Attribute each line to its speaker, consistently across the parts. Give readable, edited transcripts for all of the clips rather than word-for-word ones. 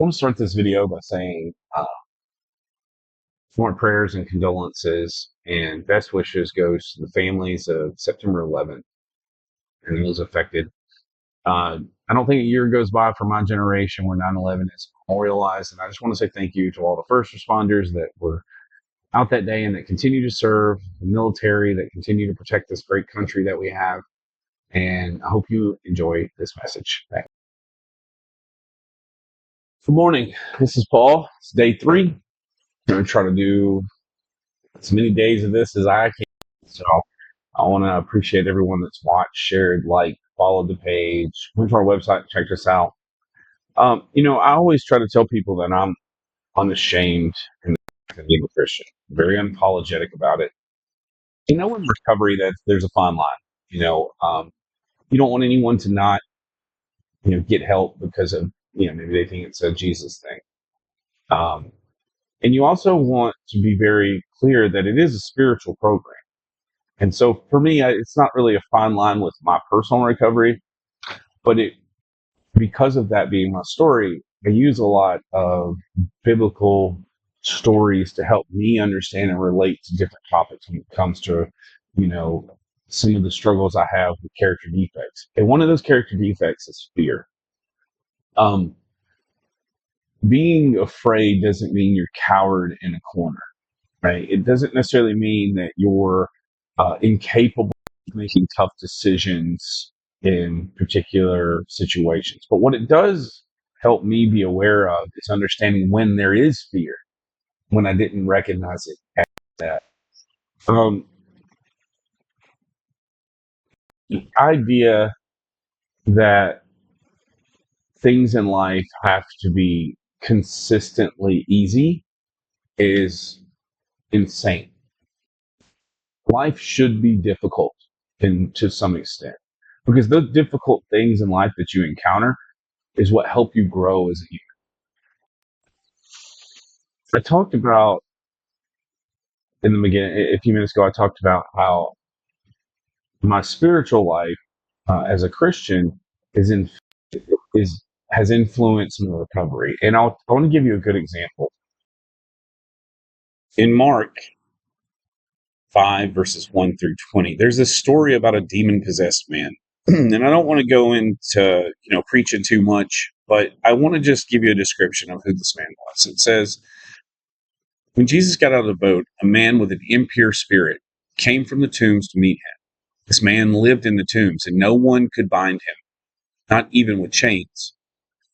Speaker 1: want to start this video by saying more prayers and condolences and best wishes goes to the families of September 11th and those affected. I don't think a year goes by for my generation where 9/11 is memorialized, and I just want to say thank you to all the first responders that were out that day and that continue to serve, the military that continue to protect this great country that we have. And I hope you enjoy this message. Thanks. Good morning. This is Paul. It's day 3. I'm going to try to do as many days of this as I can. So I want to appreciate everyone that's watched, shared, liked, followed the page, went to our website, and checked us out. I always try to tell people that I'm unashamed and being a Christian, very unapologetic about it. In recovery, that there's a fine line. You don't want anyone to not, get help because of, maybe they think it's a Jesus thing. And you also want to be very clear that it is a spiritual program. And so for me, it's not really a fine line with my personal recovery, but because of that being my story, I use a lot of biblical stories to help me understand and relate to different topics when it comes to, some of the struggles I have with character defects. And one of those character defects is fear. Being afraid doesn't mean you're coward in a corner, right? It doesn't necessarily mean that you're incapable of making tough decisions in particular situations. But what it does help me be aware of is understanding when there is fear, when I didn't recognize it as that. The idea that things in life have to be consistently easy is insane. Life should be difficult to some extent, because those difficult things in life that you encounter is what help you grow as a human. I talked about in the beginning, a few minutes ago, I talked about how my spiritual life as a Christian has influenced my recovery. And I want to give you a good example. In Mark 5, verses 1 through 20, there's this story about a demon-possessed man. And I don't want to go into, preaching too much, but I want to just give you a description of who this man was. It says, when Jesus got out of the boat, a man with an impure spirit came from the tombs to meet him. This man lived in the tombs, and no one could bind him, not even with chains.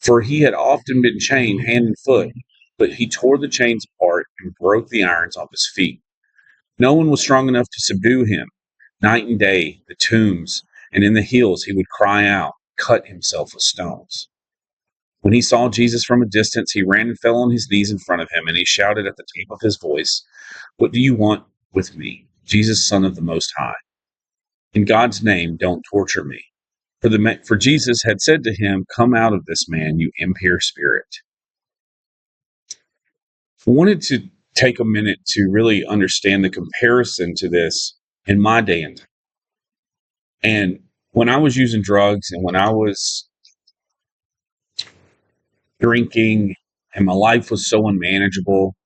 Speaker 1: For he had often been chained hand and foot, but he tore the chains apart and broke the irons off his feet. No one was strong enough to subdue him. Night and day, the tombs and in the hills, he would cry out, cut himself with stones. When he saw Jesus from a distance, he ran and fell on his knees in front of him, and he shouted at the top of his voice, "What do you want with me, Jesus, Son of the Most High? In God's name, don't torture me." For Jesus had said to him, "Come out of this man, you impure spirit." I wanted to take a minute to really understand the comparison to this in my day and time. And when I was using drugs and when I was drinking and my life was so unmanageable,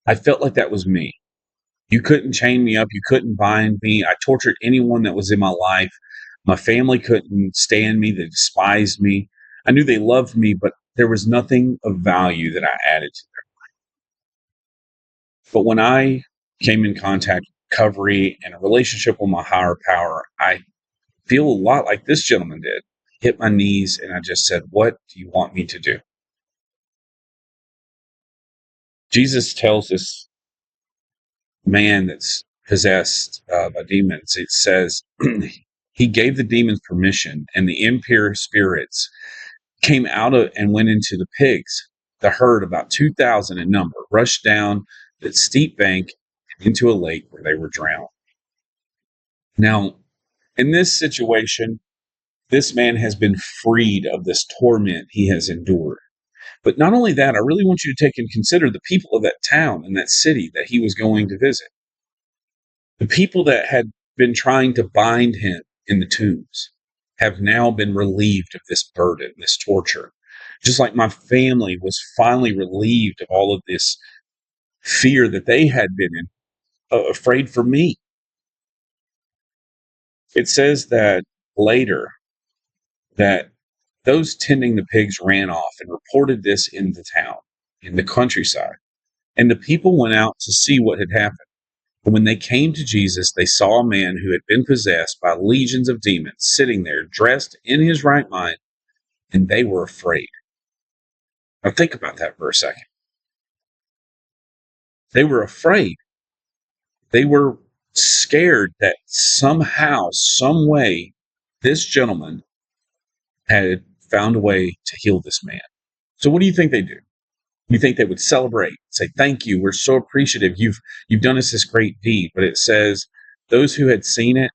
Speaker 1: I felt like that was me. You couldn't chain me up. You couldn't bind me. I tortured anyone that was in my life. My family couldn't stand me. They despised me. I knew they loved me, but there was nothing of value that I added to their life. But when I came in contact with recovery and a relationship with my higher power, I feel a lot like this gentleman did. Hit my knees and I just said, "What do you want me to do?" Jesus tells this man that's possessed by demons, it says, he gave the demons permission, and the impure spirits came out of and went into the pigs. The herd, about 2,000 in number, rushed down that steep bank into a lake where they were drowned. Now, in this situation, this man has been freed of this torment he has endured. But not only that, I really want you to take and consider the people of that town and that city that he was going to visit. The people that had been trying to bind him in the tombs have now been relieved of this burden, this torture. Just like my family was finally relieved of all of this fear that they had been in, afraid for me. It says that later that those tending the pigs ran off and reported this in the town, in the countryside. And the people went out to see what had happened. And when they came to Jesus, they saw a man who had been possessed by legions of demons sitting there, dressed in his right mind, and they were afraid. Now think about that for a second. They were afraid. They were scared that somehow, some way, this gentleman had found a way to heal this man. So what do you think they do? You think they would celebrate, say, thank you, we're so appreciative, you've done us this great deed. But it says those who had seen it,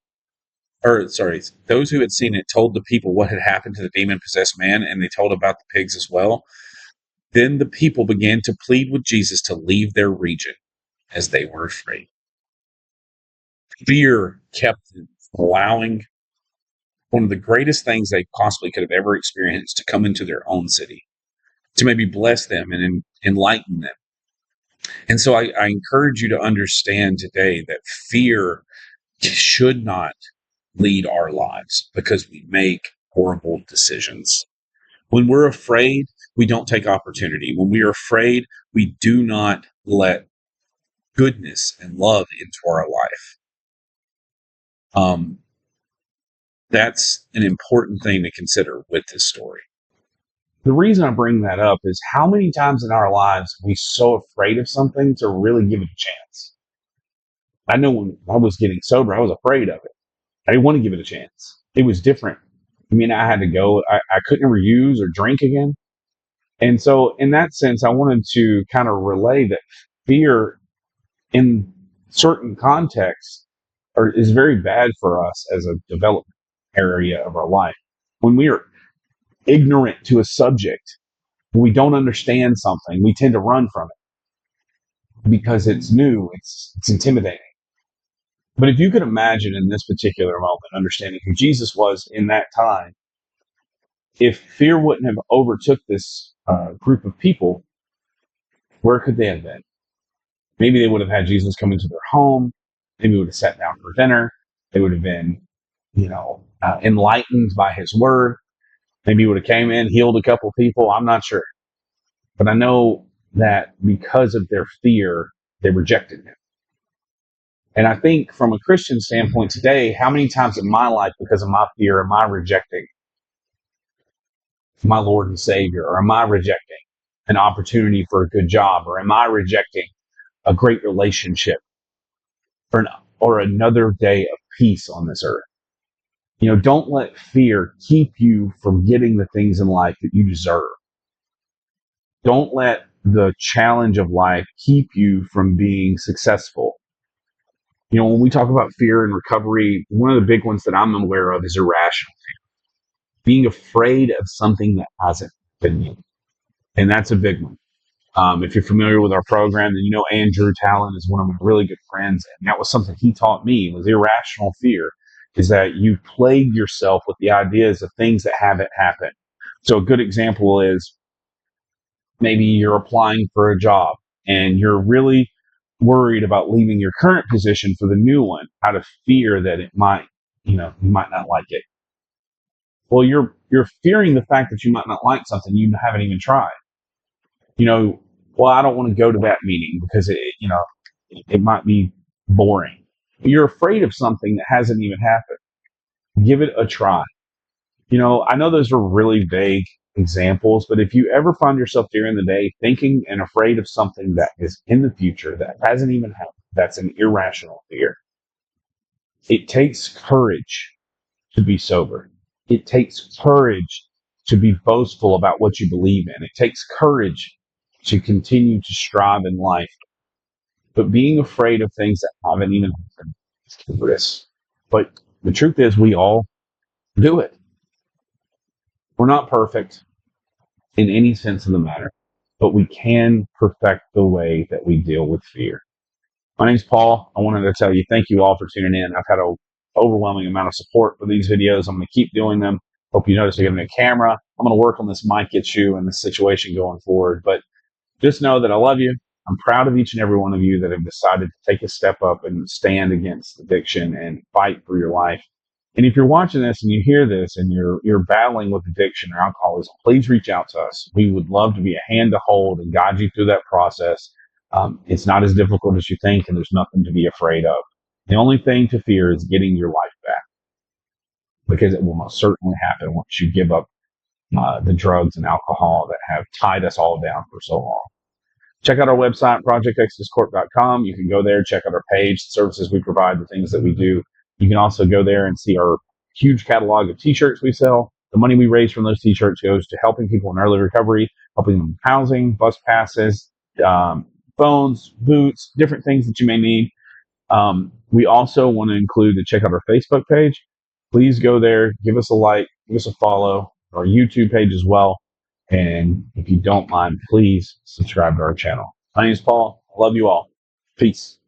Speaker 1: those who had seen it told the people what had happened to the demon-possessed man, and they told about the pigs as well. Then the people began to plead with Jesus to leave their region, as they were afraid. Fear kept them from allowing one of the greatest things they possibly could have ever experienced to come into their own city, to maybe bless them and enlighten them. And so I encourage you to understand today that fear should not lead our lives, because we make horrible decisions. When we're afraid, we don't take opportunity. When we are afraid, we do not let goodness and love into our life. That's an important thing to consider with this story. The reason I bring that up is how many times in our lives are we so afraid of something to really give it a chance. I know when I was getting sober, I was afraid of it. I didn't want to give it a chance. It was different. I mean, I had to go. I couldn't ever use or drink again. And so in that sense, I wanted to kind of relay that fear in certain contexts is very bad for us as a development area of our life. When we are ignorant to a subject, when we don't understand something, we tend to run from it because it's new, it's intimidating. But if you could imagine in this particular moment, understanding who Jesus was in that time, if fear wouldn't have overtook this group of people, where could they have been? Maybe they would have had Jesus come into their home. Maybe they would have sat down for dinner. They would have been, enlightened by his word. Maybe he would have came in, healed a couple people. I'm not sure. But I know that because of their fear, they rejected him. And I think from a Christian standpoint today, how many times in my life, because of my fear, am I rejecting my Lord and Savior? Or am I rejecting an opportunity for a good job? Or am I rejecting a great relationship? Or another day of peace on this earth? Don't let fear keep you from getting the things in life that you deserve. Don't let the challenge of life keep you from being successful. When we talk about fear and recovery, one of the big ones that I'm aware of is irrational fear. Being afraid of something that hasn't been you. And that's a big one. If you're familiar with our program, then you know Andrew Talon is one of my really good friends. And that was something he taught me, was irrational fear, is that you plague yourself with the ideas of things that haven't happened. So a good example is maybe you're applying for a job and you're really worried about leaving your current position for the new one out of fear that it might, you might not like it. Well, you're fearing the fact that you might not like something you haven't even tried. Well, I don't want to go to that meeting because it might be boring. You're afraid of something that hasn't even happened. Give it a try. I know those are really vague examples, but if you ever find yourself during the day thinking and afraid of something that is in the future that hasn't even happened, that's an irrational fear. It takes courage to be sober. It takes courage to be boastful about what you believe in. It takes courage to continue to strive in life. But being afraid of things that haven't even happened is a risk. But the truth is, we all do it. We're not perfect in any sense of the matter, but we can perfect the way that we deal with fear. My name's Paul. I wanted to tell you thank you all for tuning in. I've had an overwhelming amount of support for these videos. I'm going to keep doing them. Hope you notice I got a new camera. I'm going to work on this mic issue and this situation going forward. But just know that I love you. I'm proud of each and every one of you that have decided to take a step up and stand against addiction and fight for your life. And if you're watching this and you hear this and you're battling with addiction or alcoholism, please reach out to us. We would love to be a hand to hold and guide you through that process. It's not as difficult as you think, and there's nothing to be afraid of. The only thing to fear is getting your life back, because it will most certainly happen once you give up the drugs and alcohol that have tied us all down for so long. Check out our website, projectexoduscorp.com. You can go there, check out our page, the services we provide, the things that we do. You can also go there and see our huge catalog of t-shirts we sell. The money we raise from those t-shirts goes to helping people in early recovery, helping them with housing, bus passes, phones, boots, different things that you may need. We also want to include to check out our Facebook page. Please go there, give us a like, give us a follow, our YouTube page as well. And if you don't mind, please subscribe to our channel. My name is Paul. I love you all. Peace.